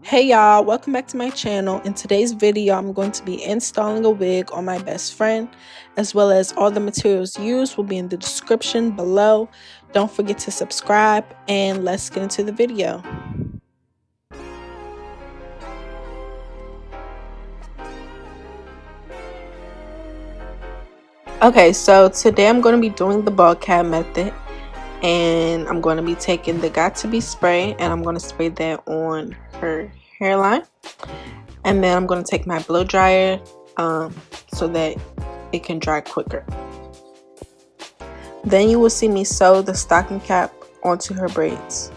Hey y'all, welcome back to my channel. In today's video, I'm going to be installing a wig on my best friend, as well as all the materials used will be in the description below. Don't forget to subscribe, and let's get into the video. Okay, so today I'm going to be doing the ball cap method, and I'm going to be taking the Got To Be spray, and I'm going to spray that on her hairline. And then I'm going to take my blow dryer so that it can dry quicker. Then you will see me sew the stocking cap onto her braids.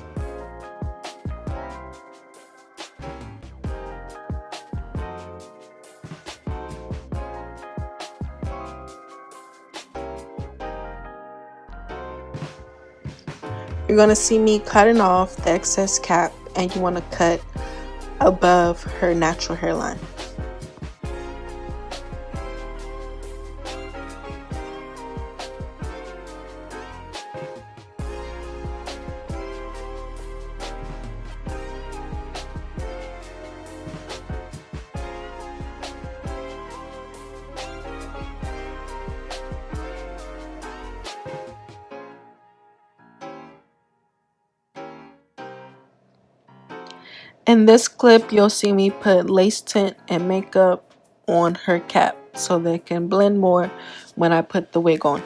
You're going to see me cutting off the excess cap, and you want to cut above her natural hairline. In this clip, you'll see me put lace tint and makeup on her cap so they can blend more when I put the wig on.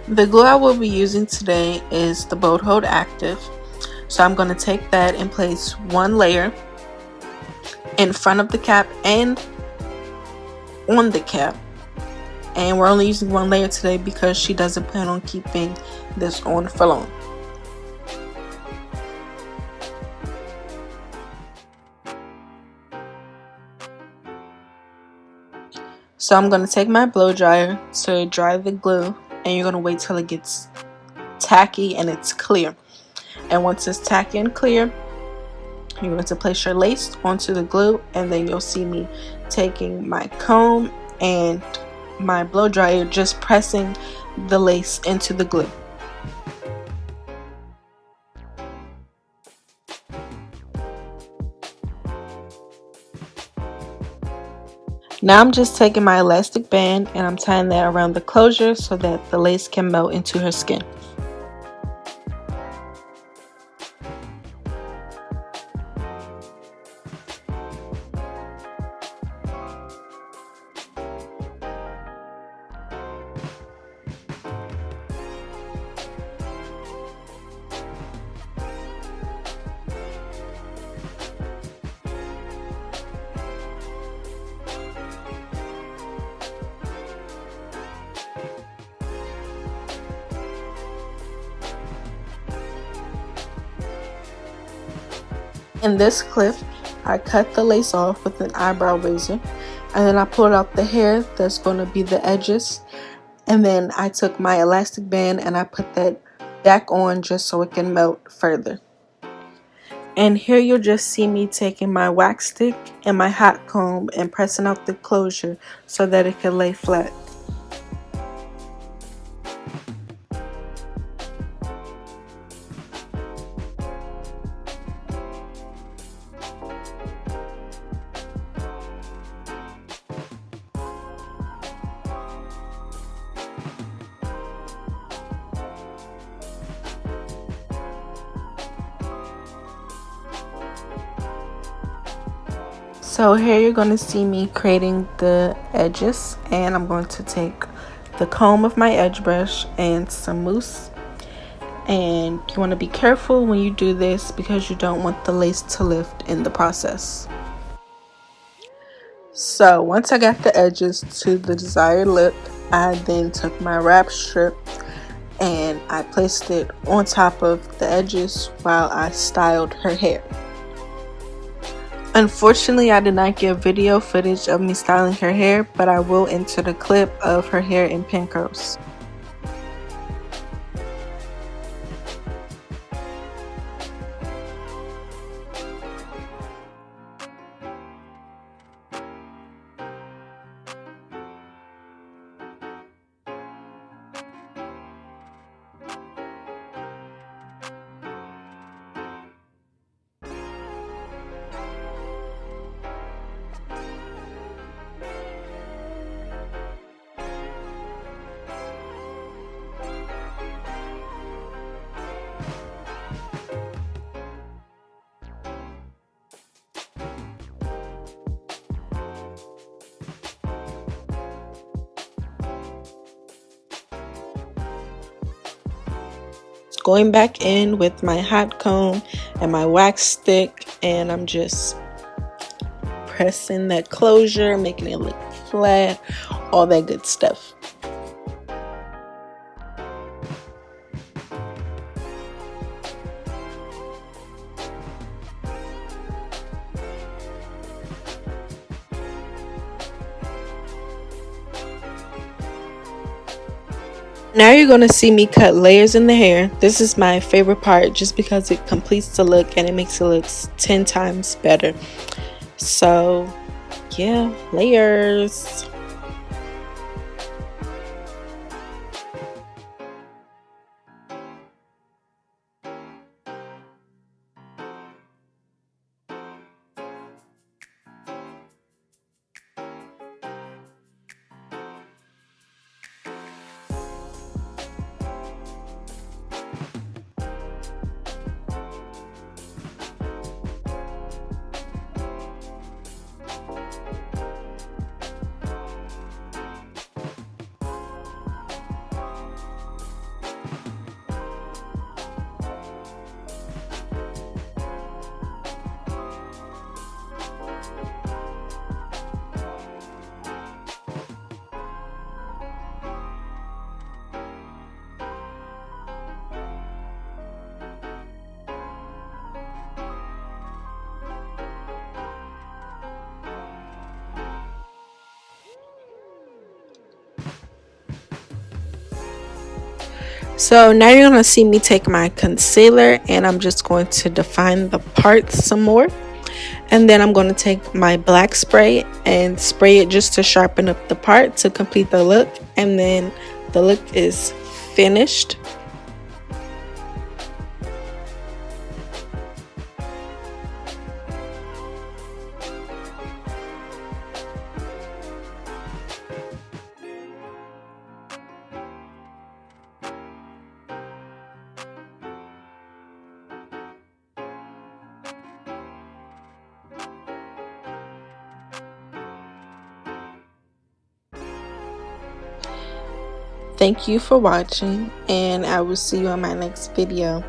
The glue I will be using today is the Bold Hold Active. So I'm going to take that and place one layer in front of the cap and on the cap. And we're only using one layer today because she doesn't plan on keeping this on for long. So I'm going to take my blow dryer to dry the glue, and you're going to wait till it gets tacky and it's clear. And once it's tacky and clear, you're going to place your lace onto the glue, and then you'll see me taking my comb and my blow dryer just pressing the lace into the glue. Now I'm just taking my elastic band and I'm tying that around the closure so that the lace can melt into her skin. In this clip, I cut the lace off with an eyebrow razor, and then I pulled out the hair that's going to be the edges, and then I took my elastic band and I put that back on just so it can melt further. And here you'll just see me taking my wax stick and my hot comb and pressing out the closure so that it can lay flat. So here you're going to see me creating the edges, and I'm going to take the comb of my edge brush and some mousse, and you want to be careful when you do this because you don't want the lace to lift in the process. So once I got the edges to the desired look, I then took my wrap strip and I placed it on top of the edges while I styled her hair. Unfortunately, I did not get video footage of me styling her hair, but I will insert a clip of her hair in pin curls. Going back in with my hot comb and my wax stick, and I'm just pressing that closure, making it look flat, all that good stuff. Now you're going to see me cut layers in the hair. This is my favorite part just because it completes the look and it makes it look 10 times better. So yeah, layers. So now you're going to see me take my concealer and I'm just going to define the parts some more. And then I'm going to take my black spray and spray it just to sharpen up the part to complete the look. And then the look is finished. Thank you for watching, and I will see you on my next video.